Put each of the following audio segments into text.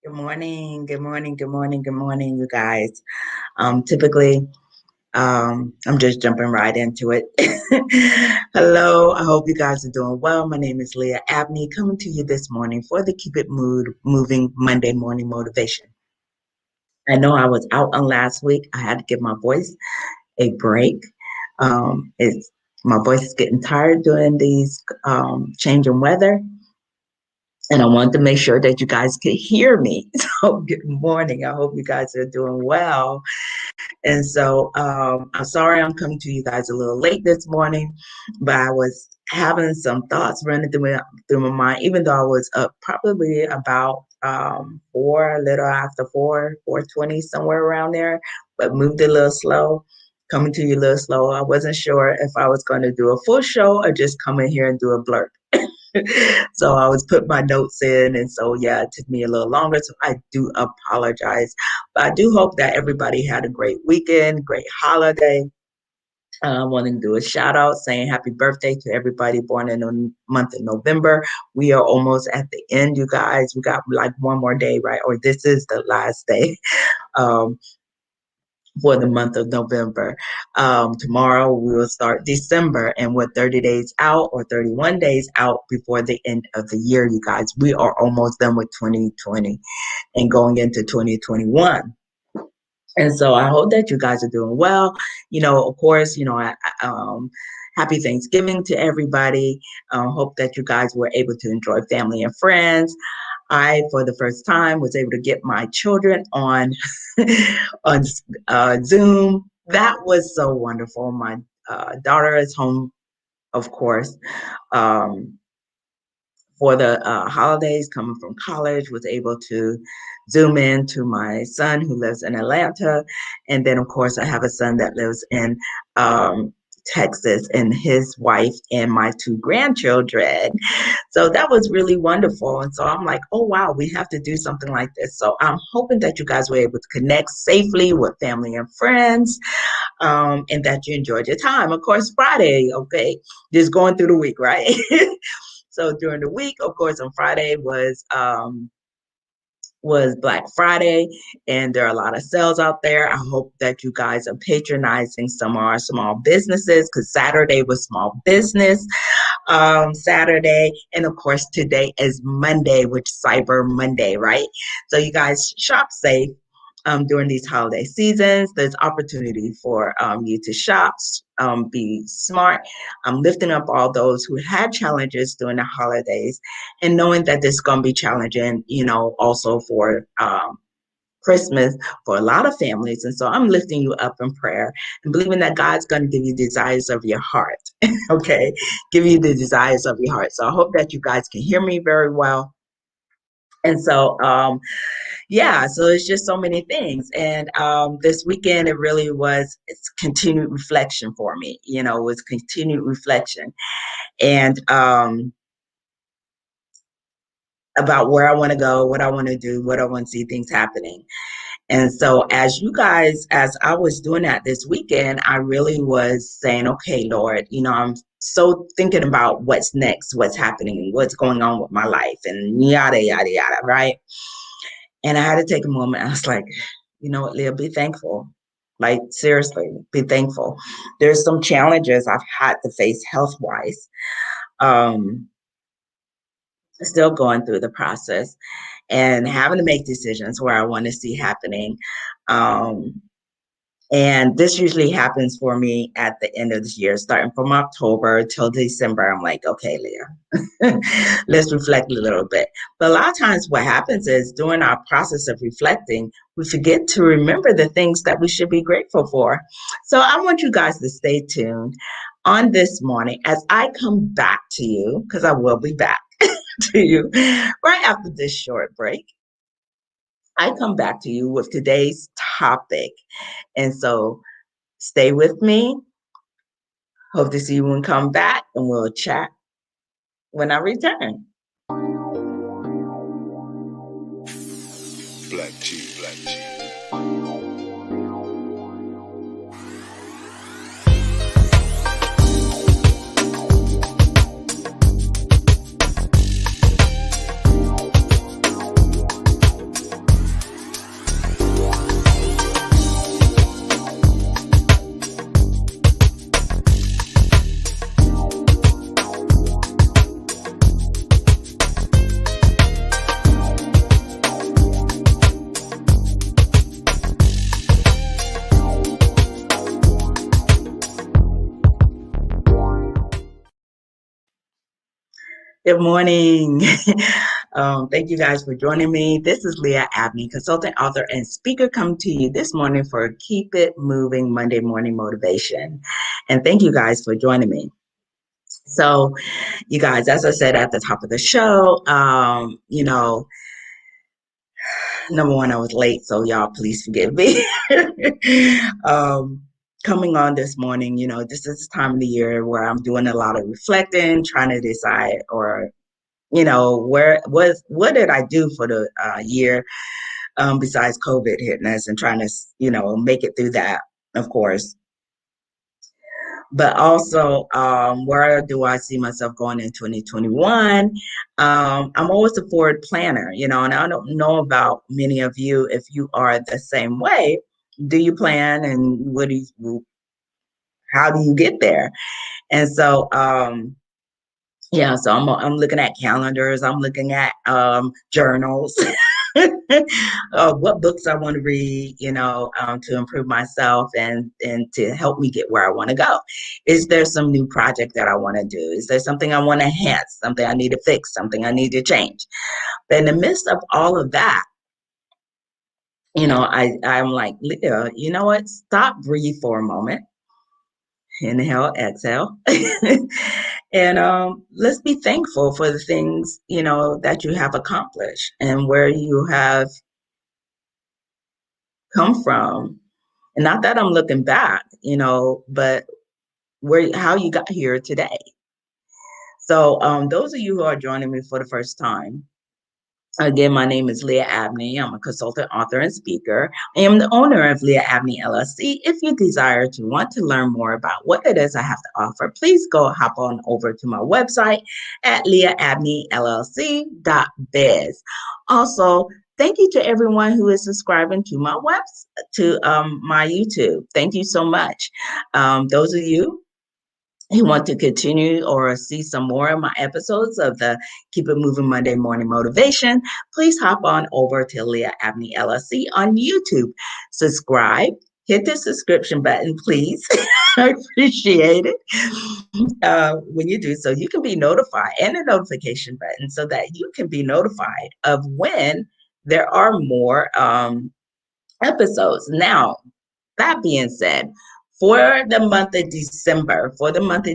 Good morning, good morning, good morning, good morning, you guys. Typically, I'm just jumping right into it. Hello, I hope you guys are doing well. My name is Lia Abney, coming to you this morning for the Keep It Mood Moving Monday Morning Motivation. I know I was out on last week. I had to give my voice a break. It's My voice is getting tired doing these changing weather. And I wanted to make sure that you guys could hear me. So, good morning. I hope you guys are doing well. And so, I'm sorry I'm coming to you guys a little late this morning, but I was having some thoughts running through my mind, even though I was up probably about a little after 4:20, somewhere around there, but moved a little slow. Coming to you a little slow. I wasn't sure if I was going to do a full show or just come in here and do a blurb. So I was putting my notes in, and so yeah, it took me a little longer. So I do apologize, but I do hope that everybody had a great weekend, great holiday. I want to do a shout out saying happy birthday to everybody born in the month of November. We are almost at the end, you guys. We got like one more day, right? Or this is the last day. Um, for the month of November. Tomorrow we will start December, and we're 30 days out or 31 days out before the end of the year, you guys. We are almost done with 2020 and going into 2021. And so I hope that you guys are doing well. Of course, happy Thanksgiving to everybody. Hope that you guys were able to enjoy family and friends. I, for the first time, was able to get my children on on Zoom. That was so wonderful. My daughter is home, of course, um, for the holidays, coming from college, was able to Zoom in to my son who lives in Atlanta. And then, of course, I have a son that lives in Texas, and his wife and my two grandchildren. So that was really wonderful. And so I'm like, oh, wow, we have to do something like this. So I'm hoping that you guys were able to connect safely with family and friends, and that you enjoyed your time. Of course, Friday, okay, just going through the week, right? So during the week, of course, on Friday was Black Friday, and there are a lot of sales out there. I hope that you guys are patronizing some of our small businesses, because Saturday was small business Saturday, and of course today is Monday, which is Cyber Monday, right? So you guys shop safe during these holiday seasons. There's opportunity for you to shop, be smart. I'm lifting up all those who had challenges during the holidays, and knowing that this is going to be challenging, also for Christmas for a lot of families. And so I'm lifting you up in prayer and believing that God's going to give you desires of your heart. Okay, give you the desires of your heart. So I hope that you guys can hear me very well. And so, so it's just so many things. And this weekend, it's continued reflection for me. It was continued reflection. And about where I want to go, what I want to do, what I want to see things happening. And so as I was doing that this weekend, I really was saying, okay, Lord, I'm so thinking about what's next, what's happening, what's going on with my life, and yada, yada, yada, right? And I had to take a moment. I was like, you know what, Leah, be thankful. Like, seriously, be thankful. There's some challenges I've had to face health-wise. Still going through the process and having to make decisions where I want to see happening. And this usually happens for me at the end of the year, starting from October till December. I'm like, okay, Leah, let's reflect a little bit. But a lot of times what happens is during our process of reflecting, we forget to remember the things that we should be grateful for. So I want you guys to stay tuned on this morning as I come back to you, because I will be back to you right after this short break. I come back to you with today's topic. And so stay with me. Hope to see you when I come back, and we'll chat when I return. Black G, Black G. Good morning. Thank you guys for joining me. This is Lia Abney, consultant, author, and speaker, come to you this morning for Keep It Moving Monday Morning Motivation. And thank you guys for joining me. So, you guys, as I said at the top of the show, number one, I was late, so y'all please forgive me. um, Coming on this morning, this is the time of the year where I'm doing a lot of reflecting, trying to decide or what did I do for the year besides COVID hitting us and trying to, make it through that, of course. But also, where do I see myself going in 2021? I'm always a forward planner, and I don't know about many of you if you are the same way. Do you plan and how do you get there? And so, yeah, so I'm looking at calendars. I'm looking at journals. What books I want to read, to improve myself and to help me get where I want to go. Is there some new project that I want to do? Is there something I want to enhance? Something I need to fix? Something I need to change? But in the midst of all of that, I'm like, Leah, you know what? Stop, breathe for a moment. Inhale, exhale. And let's be thankful for the things, that you have accomplished and where you have come from. And not that I'm looking back, but how you got here today. So those of you who are joining me for the first time, again, my name is Lia Abney. I'm a consultant, author, and speaker. I am the owner of Lia Abney LLC. If you desire to want to learn more about what it is I have to offer, please go hop on over to my website at liaabneyllc.biz. Also, thank you to everyone who is subscribing to my my YouTube. Thank you so much. Those of you who want to continue or see some more of my episodes of the Keep It Moving Monday Morning Motivation, please hop on over to Lia Abney LLC on YouTube. Subscribe, hit the subscription button, please. I appreciate it. When you do so, you can be notified, and a notification button so that you can be notified of when there are more episodes. Now, that being said, for the month of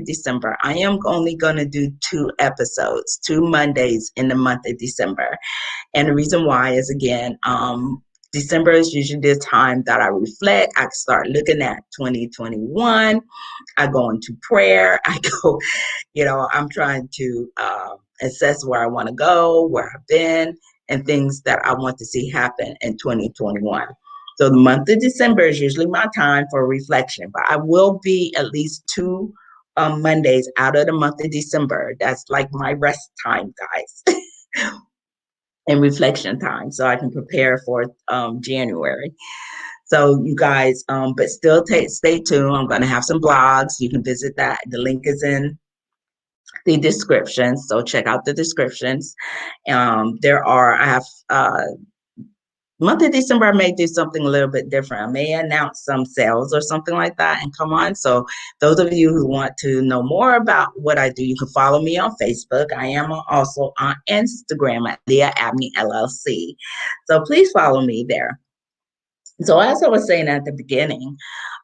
December, I am only going to do 2 episodes, 2 Mondays in the month of December. And the reason why is, again, December is usually the time that I reflect. I start looking at 2021. I go into prayer. I'm trying to assess where I want to go, where I've been, and things that I want to see happen in 2021. So the month of December is usually my time for reflection, but I will be at least 2 Mondays out of the month of December. That's like my rest time, guys, and reflection time, so I can prepare for January. So you guys, but still stay tuned. I'm going to have some blogs. You can visit that. The link is in the description, so check out the descriptions. I have month of December, I may do something a little bit different. I may announce some sales or something like that and come on. So those of you who want to know more about what I do, you can follow me on Facebook. I am also on Instagram at Lia Abney LLC. So please follow me there. So as I was saying at the beginning,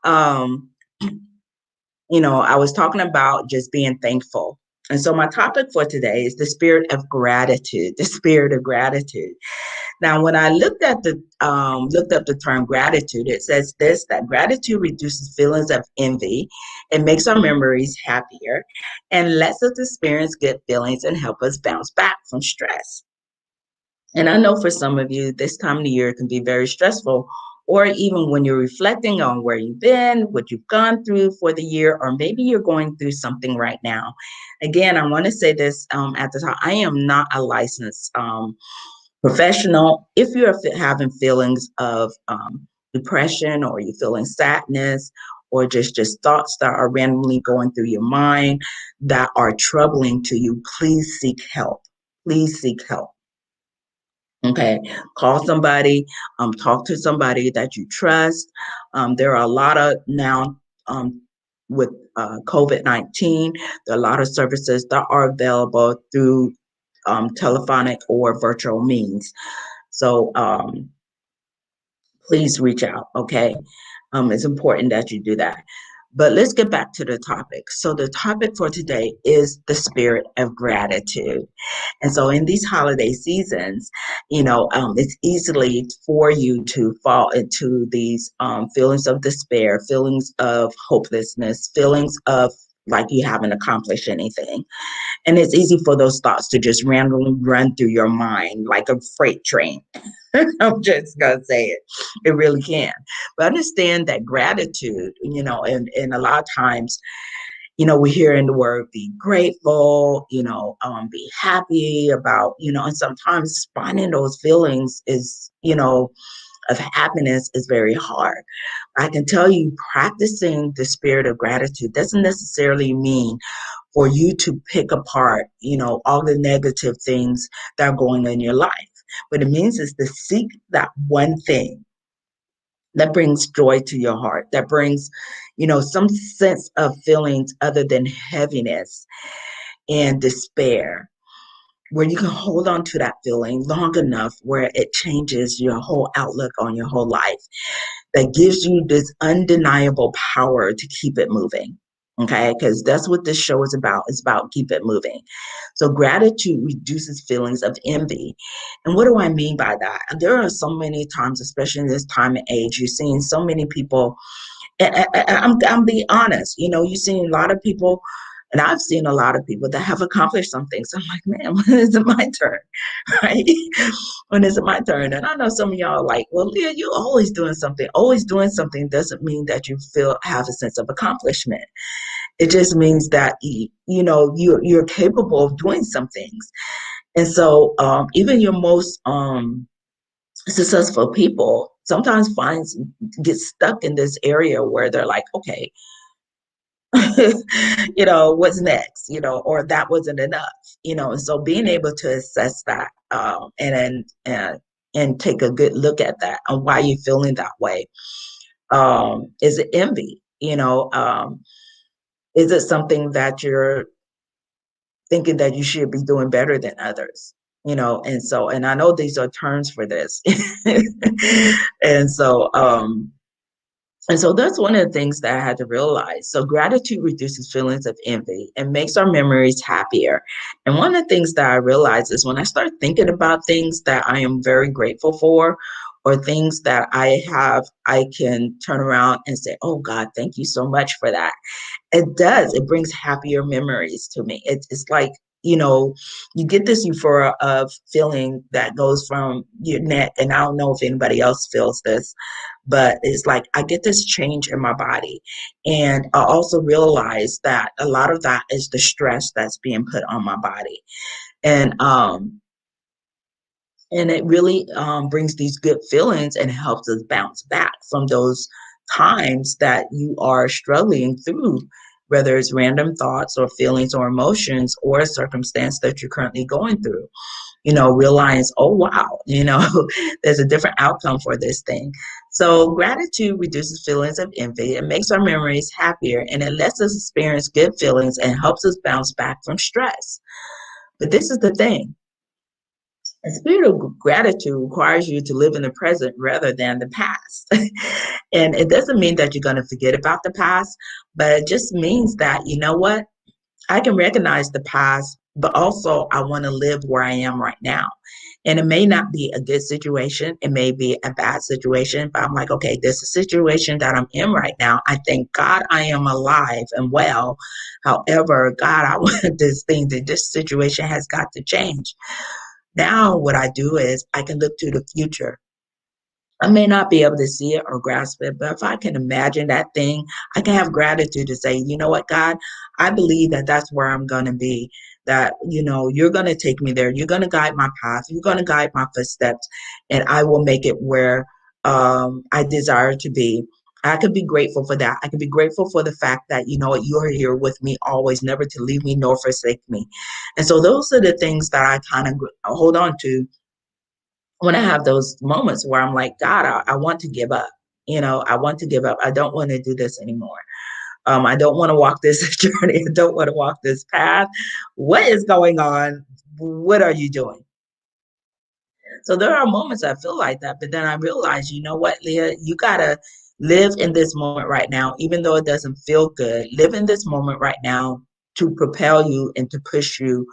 I was talking about just being thankful. And so my topic for today is the spirit of gratitude, the spirit of gratitude. Now, when I looked up the term gratitude, it says that gratitude reduces feelings of envy, it makes our memories happier, and lets us experience good feelings and help us bounce back from stress. And I know for some of you, this time of the year can be very stressful, or even when you're reflecting on where you've been, what you've gone through for the year, or maybe you're going through something right now. Again, I want to say this at the top. I am not a licensed professional. If you're having feelings of depression, or you're feeling sadness, or just thoughts that are randomly going through your mind that are troubling to you, please seek help. Please seek help. Okay, call somebody, talk to somebody that you trust. There are a lot of now with COVID-19. There are a lot of services that are available through telephonic or virtual means. So please reach out, okay? It's important that you do that. But let's get back to the topic. So the topic for today is the spirit of gratitude. And so in these holiday seasons, it's easily for you to fall into these feelings of despair, feelings of hopelessness, feelings of like you haven't accomplished anything. And it's easy for those thoughts to just randomly run through your mind like a freight train. I'm just gonna say it. It really can. But understand that gratitude, and a lot of times, we hear in the word be grateful, be happy about, and sometimes finding those feelings is, of happiness is very hard. I can tell you practicing the spirit of gratitude doesn't necessarily mean for you to pick apart, all the negative things that are going on in your life. What it means is to seek that one thing that brings joy to your heart, that brings, some sense of feelings other than heaviness and despair, where you can hold on to that feeling long enough where it changes your whole outlook on your whole life, that gives you this undeniable power to keep it moving. Okay, because that's what this show is about. It's about keep it moving. So gratitude reduces feelings of envy. And what do I mean by that? There are so many times, especially in this time and age, you're seeing so many people, and I'm being honest, you're seeing a lot of people, and I've seen a lot of people that have accomplished something. So I'm like, man, when is it my turn? Right? When is it my turn? And I know some of y'all are like, well, Leah, you're always doing something. Always doing something doesn't mean that you have a sense of accomplishment. It just means that you're capable of doing some things. And so even your most successful people sometimes get stuck in this area where they're like, okay, what's next, or that wasn't enough, and so being able to assess that and take a good look at that and why you're feeling that way. Is it envy? Is it something that you're thinking that you should be doing better than others? And I know these are terms for this. and so um And so that's one of the things that I had to realize. So gratitude reduces feelings of envy and makes our memories happier. And one of the things that I realized is when I start thinking about things that I am very grateful for, or things that I can turn around and say, oh God, thank you so much for that. It does. It brings happier memories to me. It's like, you get this euphoria of feeling that goes from your neck. And I don't know if anybody else feels this, but it's like I get this change in my body. And I also realize that a lot of that is the stress that's being put on my body. And it really brings these good feelings and helps us bounce back from those times that you are struggling through, whether it's random thoughts or feelings or emotions or a circumstance that you're currently going through. Realize, oh, wow, there's a different outcome for this thing. So gratitude reduces feelings of envy. It makes our memories happier, and it lets us experience good feelings and helps us bounce back from stress. But this is the thing. A spirit of gratitude requires you to live in the present rather than the past. And it doesn't mean that you're going to forget about the past, but it just means that, you know what? I can recognize the past, but also I want to live where I am right now. And it may not be a good situation. It may be a bad situation, but I'm like, okay, this is a situation that I'm in right now. I thank God I am alive and well. However, God, I want this thing that this situation has got to change. Now, what I do is I can look to the future. I may not be able to see it or grasp it, but if I can imagine that thing, I can have gratitude to say, you know what, God, I believe that that's where I'm going to be, that, you're going to take me there. You're going to guide my path. You're going to guide my footsteps, and I will make it where I desire to be. I could be grateful for that. I could be grateful for the fact that, you're here with me always, never to leave me nor forsake me. And so those are the things that I kind of hold on to when I have those moments where I'm like, God, I want to give up. I want to give up. I don't want to do this anymore. I don't want to walk this journey. I don't want to walk this path. What is going on? What are you doing? So there are moments I feel like that, but then I realize, you know what, Leah, you gotta live in this moment right now, even though it doesn't feel good. Live in this moment right now to propel you and to push you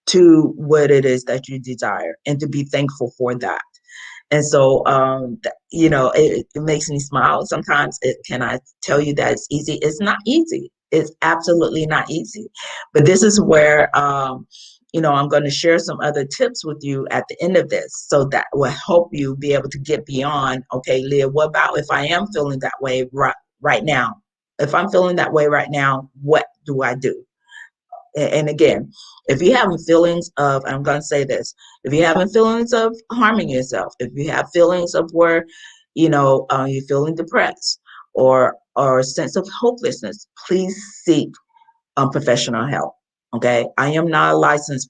to what it is that you desire, and to be thankful for that. And so, it makes me smile. Sometimes can I tell you that it's easy? It's not easy. It's absolutely not easy. But this is where, I'm going to share some other tips with you at the end of this, so that will help you be able to get beyond, okay, Leah, what about if I am feeling that way right now? If I'm feeling that way right now, what do I do? And again, if you're having feelings of, I'm going to say this, if you're having feelings of harming yourself, if you have feelings of where, you're feeling depressed or a sense of hopelessness, please seek professional help. Okay. I am not a licensed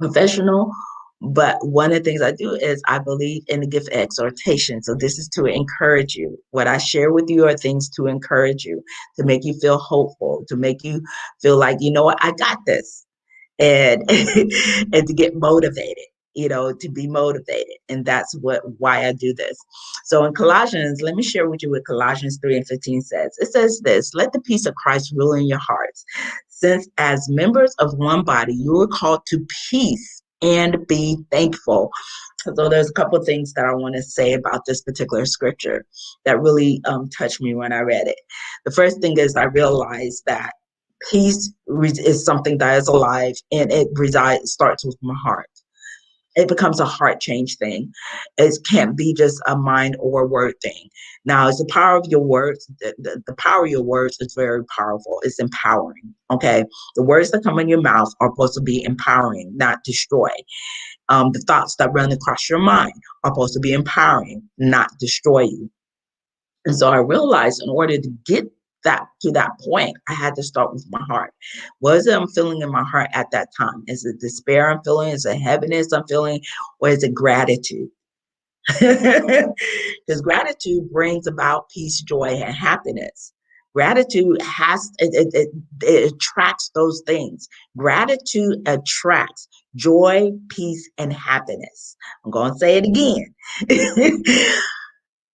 professional, but one of the things I do is I believe in the gift of exhortation. So this is to encourage you. What I share with you are things to encourage you, to make you feel hopeful, to make you feel like, you know what, I got this. And and to get motivated, to be motivated. And that's why I do this. So in Colossians, let me share with you what Colossians 3:15 says. It says this: let the peace of Christ rule in your hearts, since as members of one body, you are called to peace and be thankful. So there's a couple of things that I want to say about this particular scripture that really touched me when I read it. The first thing is I realized that peace is something that is alive, and starts with my heart. It becomes a heart change thing. It can't be just a mind or word thing. Now, it's the power of your words. The power of your words is very powerful. It's empowering. Okay. The words that come in your mouth are supposed to be empowering, not destroy. The thoughts that run across your mind are supposed to be empowering, not destroy you. And so I realized in order to get that to that point, I had to start with my heart. What is it I'm feeling in my heart at that time? Is it despair I'm feeling? Is it heaviness I'm feeling? Or is it gratitude? Because gratitude brings about peace, joy, and happiness. Gratitude it attracts those things. Gratitude attracts joy, peace, and happiness. I'm going to say it again.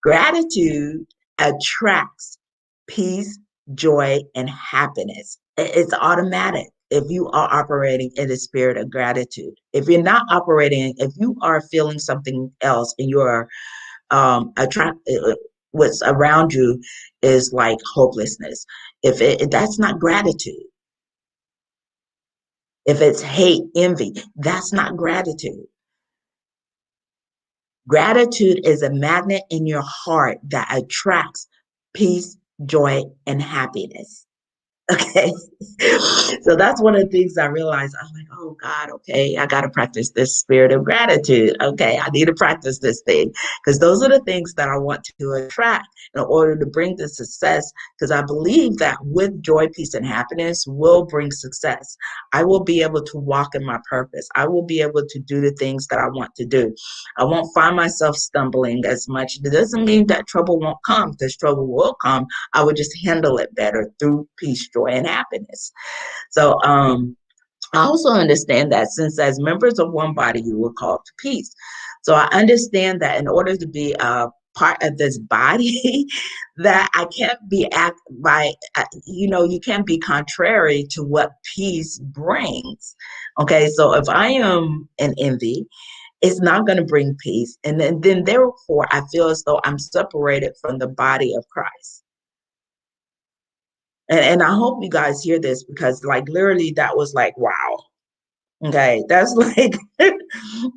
Gratitude attracts peace, joy, and happiness. It's automatic if you are operating in the spirit of gratitude. If you're not operating, if you are feeling something else and you're what's around you is like hopelessness. If that's not gratitude. If it's hate, envy, that's not gratitude. Gratitude is a magnet in your heart that attracts peace, joy, and happiness. Okay. So that's one of the things I realized. I'm like, oh God, okay, I got to practice this spirit of gratitude. Okay, I need to practice this thing, because those are the things that I want to attract in order to bring the success. Because I believe that with joy, peace, and happiness will bring success. I will be able to walk in my purpose. I will be able to do the things that I want to do. I won't find myself stumbling as much. It doesn't mean that trouble won't come, because trouble will come. I would just handle it better through peace, joy, and happiness. So I also understand that since as members of one body, you were called to peace. So I understand that in order to be a part of this body, that I can't be you can't be contrary to what peace brings. Okay, so if I am in envy, it's not going to bring peace. And then therefore, I feel as though I'm separated from the body of Christ. And I hope you guys hear this, because like literally that was like, wow. Okay. That's like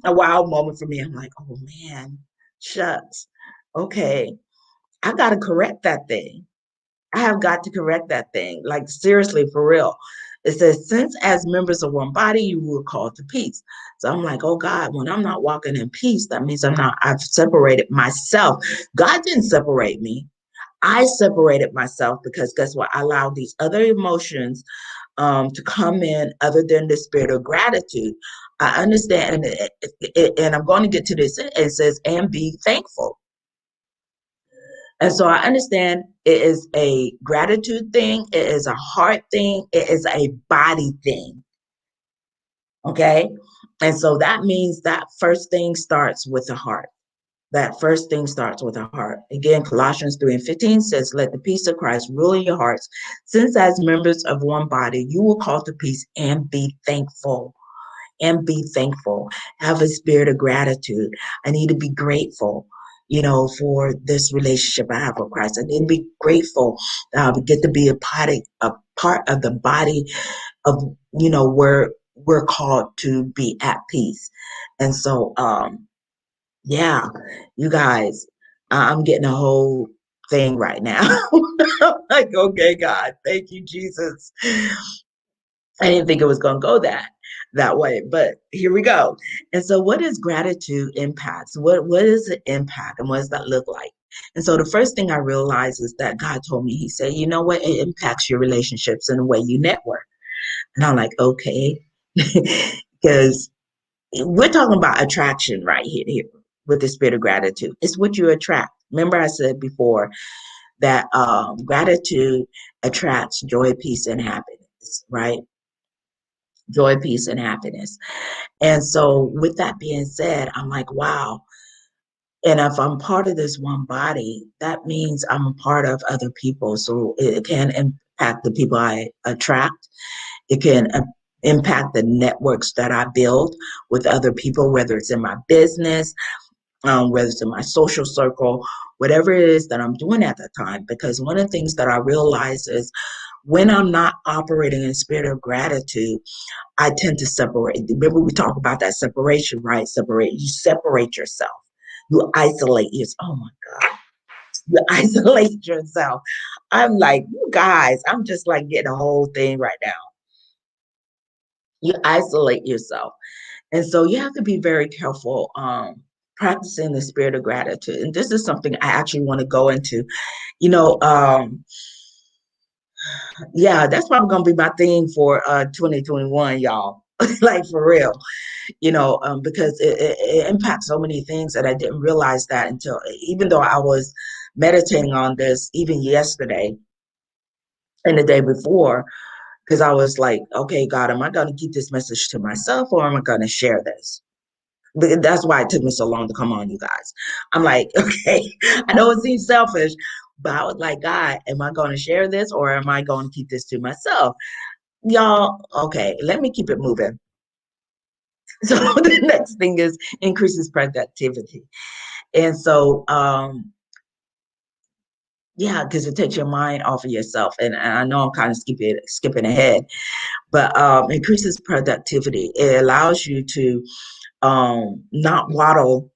a wow moment for me. I'm like, oh man, shucks. Okay. I got to correct that thing. I have got to correct that thing. Like seriously, for real. It says, since as members of one body, you were called to peace. So I'm like, oh God, when I'm not walking in peace, that means I've separated myself. God didn't separate me. I separated myself, because guess what? I allowed these other emotions to come in other than the spirit of gratitude. I understand, and I'm going to get to this. It says, and be thankful. And so I understand it is a gratitude thing, it is a heart thing, it is a body thing. Okay. And so that means that first thing starts with the heart. That first thing starts with the heart. Again, Colossians 3:15 says, let the peace of Christ rule in your hearts, since as members of one body, you will call to peace and be thankful. And be thankful. Have a spirit of gratitude. I need to be grateful, for this relationship I have with Christ. I need to be grateful that I get to be a part of the body of, where we're called to be at peace. And so, yeah, you guys, I'm getting a whole thing right now. I'm like, okay, God, thank you, Jesus. I didn't think it was going to go that way, but here we go. And so, what is gratitude impacts? What is the impact, and what does that look like? And so, the first thing I realized is that God told me, He said, you know what? It impacts your relationships and the way you network. And I'm like, okay, because we're talking about attraction right here with the spirit of gratitude. It's what you attract. Remember, I said before that gratitude attracts joy, peace, and happiness, right? Joy, peace, and happiness. And so, with that being said, I'm like, wow. And if I'm part of this one body, that means I'm a part of other people. So it can impact the people I attract. It can impact the networks that I build with other people, whether it's in my business, whether it's in my social circle, whatever it is that I'm doing at that time. Because one of the things that I realize is when I'm not operating in a spirit of gratitude, I tend to separate. Remember, we talk about that separation, right? You separate yourself. You isolate yourself. Oh my God. You isolate yourself. I'm like, you guys, I'm just like getting a whole thing right now. You isolate yourself. And so you have to be very careful practicing the spirit of gratitude. And this is something I actually want to go into. You know, yeah, that's probably going to be my theme for 2021, y'all. Like for real. Because it impacts so many things that I didn't realize that until, even though I was meditating on this even yesterday and the day before, because I was like, okay, God, am I going to keep this message to myself or am I going to share this? That's why it took me so long to come on, you guys. I'm like, okay, I know it seems selfish, but I was like, God, am I going to share this or am I going to keep this to myself? Y'all, okay, let me keep it moving. So the next thing is increases productivity. And so, yeah, because it takes your mind off of yourself. And I know I'm kind of skipping ahead, but increases productivity. It allows you to not waddle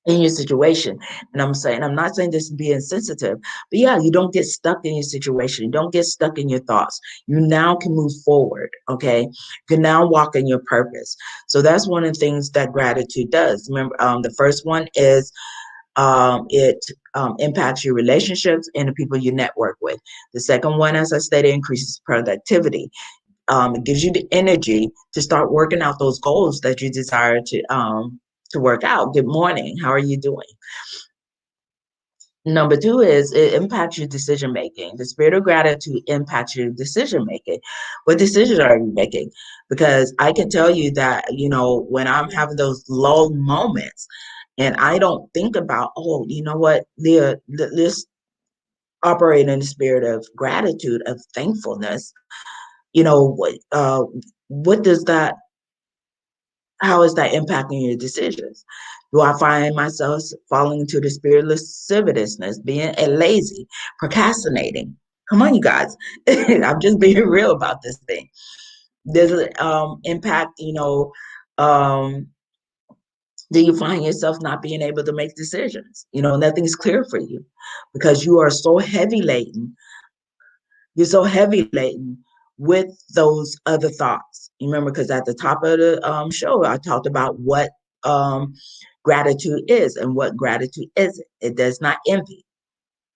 in your situation. And I'm not saying this to be insensitive, but yeah, you don't get stuck in your situation. You don't get stuck in your thoughts. You now can move forward. Okay. You can now walk in your purpose. So that's one of the things that gratitude does. Remember, the first one is it impacts your relationships and the people you network with. The second one, as I stated, increases productivity. It gives you the energy to start working out those goals that you desire to work out. Good morning. How are you doing? Number two is it impacts your decision making. The spirit of gratitude impacts your decision making. What decisions are you making? Because I can tell you that, when I'm having those low moments and I don't think about, oh, you know what, this operate in the spirit of gratitude, of thankfulness, what does that, how is that impacting your decisions? Do I find myself falling into the spirit of lasciviousness, being a lazy, procrastinating? Come on, you guys. I'm just being real about this thing. Does it impact, um, do you find yourself not being able to make decisions? Nothing's clear for you because you are so heavy laden. You're so heavy laden with those other thoughts. You remember, because at the top of the show, I talked about what gratitude is and what gratitude isn't. It does not envy.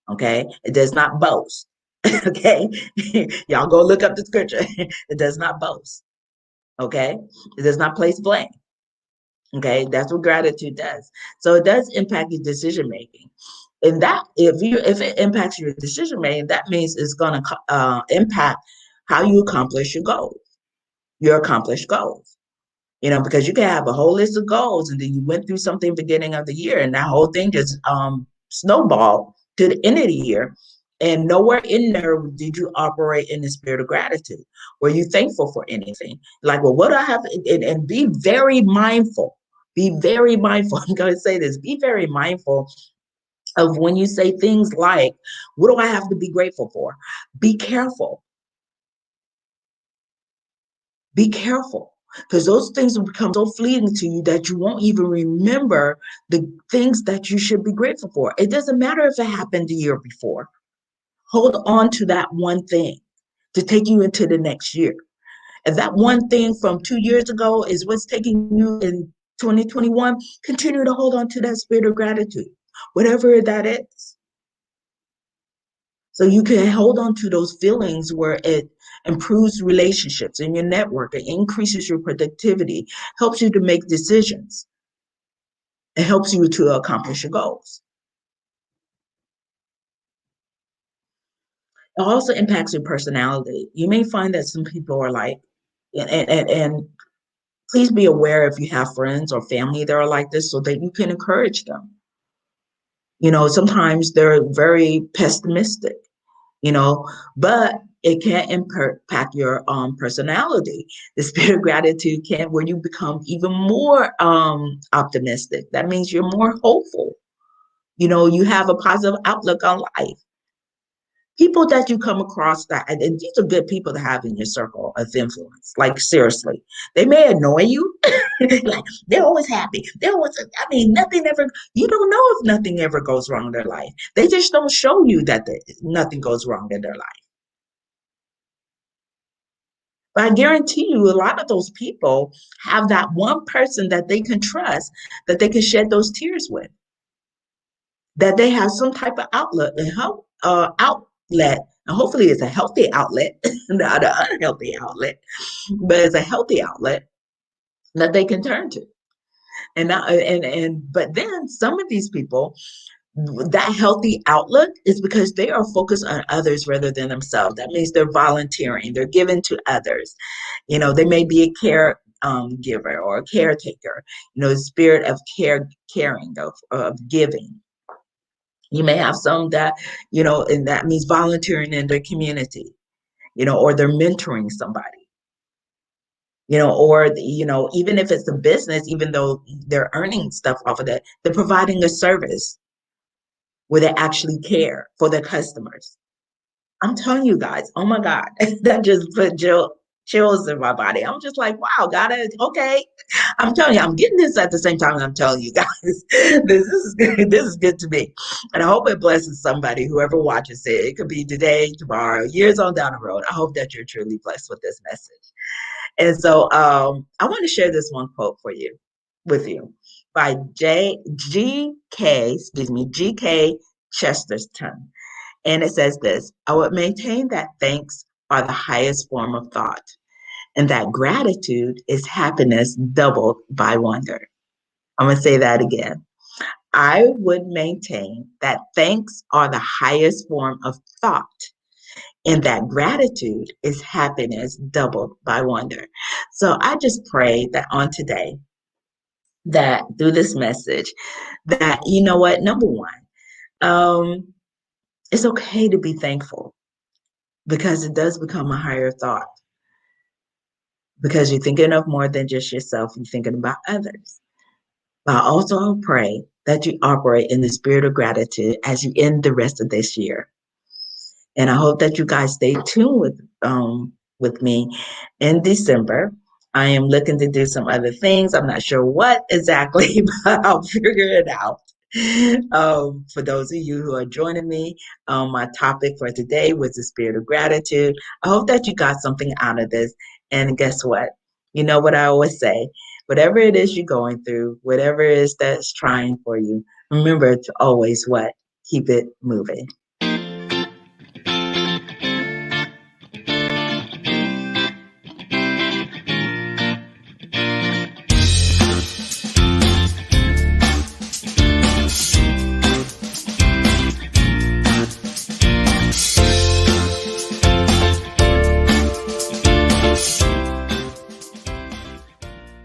Okay. It does not boast. Okay. Y'all go look up the scripture. It does not boast. Okay. It does not place blame. Okay. That's what gratitude does. So it does impact your decision making. And that if it impacts your decision making, that means it's going to impact how you accomplish your accomplished goals. Because you can have a whole list of goals and then you went through something beginning of the year and that whole thing just snowballed to the end of the year. And nowhere in there did you operate in the spirit of gratitude. Were you thankful for anything? Like, well, what do I have? And be very mindful. Be very mindful. I'm going to say this. Be very mindful of when you say things like, what do I have to be grateful for? Be careful. Be careful, because those things will become so fleeting to you that you won't even remember the things that you should be grateful for. It doesn't matter if it happened the year before. Hold on to that one thing to take you into the next year. If that one thing from 2 years ago is what's taking you in 2021, continue to hold on to that spirit of gratitude, whatever that is. So you can hold on to those feelings where it improves relationships in your network, it increases your productivity, helps you to make decisions, it helps you to accomplish your goals. It also impacts your personality. You may find that some people are like, and please be aware if you have friends or family that are like this so that you can encourage them. Sometimes they're very pessimistic, but it can impact your personality. The spirit of gratitude can, where you become even more optimistic. That means you're more hopeful. You have a positive outlook on life. People that you come across and these are good people to have in your circle of influence. Like, seriously, they may annoy you. Like, they're always happy. Nothing ever, you don't know if nothing ever goes wrong in their life. They just don't show you that nothing goes wrong in their life. But I guarantee you, a lot of those people have that one person that they can trust, that they can shed those tears with, that they have some type of outlet. And hopefully it's a healthy outlet, not an unhealthy outlet, but it's a healthy outlet that they can turn to. But then some of these people, that healthy outlook is because they are focused on others rather than themselves. That means they're volunteering, they're giving to others. They may be a care giver or a caretaker, the spirit of caring, of giving. You may have some that, and that means volunteering in their community, or they're mentoring somebody, or, even if it's a business, even though they're earning stuff off of that, they're providing a service where they actually care for their customers. I'm telling you guys, oh my God, that just put chills in my body. I'm just like, wow, God, okay. I'm telling you, I'm getting this at the same time I'm telling you guys, this is good. This is good to me. And I hope it blesses somebody, whoever watches it. It could be today, tomorrow, years on down the road. I hope that you're truly blessed with this message. And so I want to share this one quote with you by G.K. Chesterton. And it says this: I would maintain that thanks are the highest form of thought, and that gratitude is happiness doubled by wonder. I'm going to say that again. I would maintain that thanks are the highest form of thought, and that gratitude is happiness doubled by wonder. So I just pray that on today, that through this message, that, you know what, number one, it's okay to be thankful, because it does become a higher thought, because you're thinking of more than just yourself, you're thinking about others. But I also pray that you operate in the spirit of gratitude as you end the rest of this year. And I hope that you guys stay tuned with me in December. I am looking to do some other things. I'm not sure what exactly, but I'll figure it out. For those of you who are joining me, my topic for today was the spirit of gratitude. I hope that you got something out of this. And guess what? You know what I always say, whatever it is you're going through, whatever it is that's trying for you, remember to always what? Keep it moving.